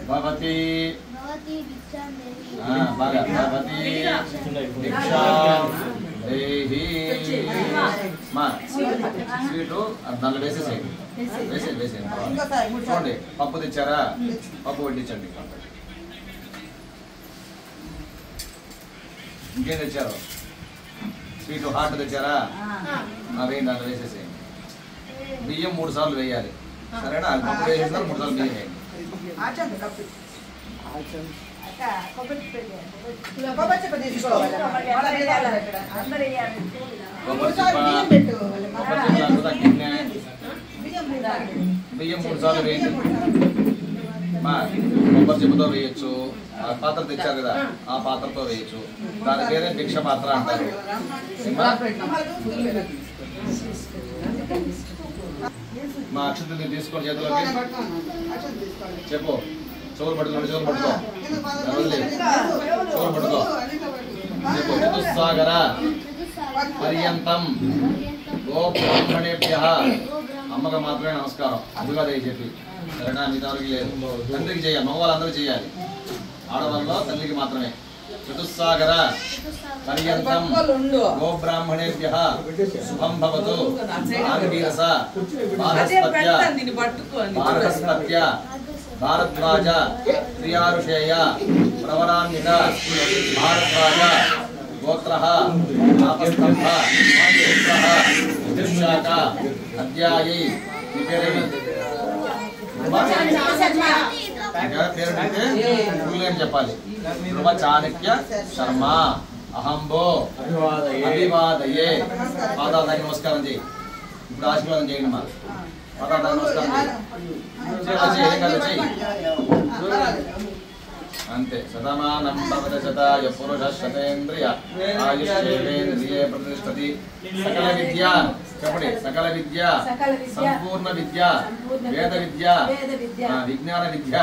భవతి భవతి దీక్షా దేహి మా స్వీటు దాంట్లో వేసేసేయండి చూడండి పప్పు తెచ్చారా పప్పు వడ్డించండి ఇంకేం తెచ్చారు స్వీట్ హాట్ తెచ్చారా వేయండి దాంట్లో వేసేసేయండి బియ్యం 3 సార్లు వేయాలి సరేనా పప్పు వేసేసారు 3 సార్లు బియ్యం వేయండి బియ్యం 3 సార్లు వేయండి మా కొబ్బరి చెప్పుతో వేయచ్చు ఆ పాత్ర తెచ్చారు కదా ఆ పాత్రతో వేయచ్చు దాని పేరే భిక్ష పాత్ర అంటారు మా అక్షతని తీసుకొని చేతిలోకి చెప్పు చెవులు పట్టుకో చెవులు పట్టుకో చెవులు పట్టుకో చెప్పు చతుస్సాగర పర్యంతం గోబ్రాహ్మణేభ్యః అమ్మకు మాత్రమే నమస్కారం అందుకదే చెప్పి సరేనా మిగతాకి లేదు తండ్రికి చేయాలి మగవాళ్ళందరూ చేయాలి ఆడవాళ్ళలో తండ్రికి మాత్రమే చతుస్సాగర పర్యంతం గోబ్రాహ్మణేభ్యః శుభం భవతు ఆంగీరస బారహస్పత్య భారద్వాజ ప్రియారుషేయ ప్రవరాన్విత భారద్వాజ గోత్రః ఆపస్తంభ పుత్రః దిర్శాక అధ్యాయై నిపేరేమి పేరు పెడితే ఏం చెప్పాలి ధ్రువ చాణక్య శర్మ అహంబో అభివాదయే పాదాదానికి నమస్కారం చేయి ఇప్పుడు ఆశీర్వాదం చేయండి మా పాదాదానికి నమస్కారం చేయి అంతే శతమానం భవతి శతాయ పురుష శతేంద్రియ ఆయుష్యేంద్రియే ప్రతిష్టతి సకల విద్య చెప్పండి సకల విద్య సంపూర్ణ విద్య వేద విద్య విజ్ఞాన విద్య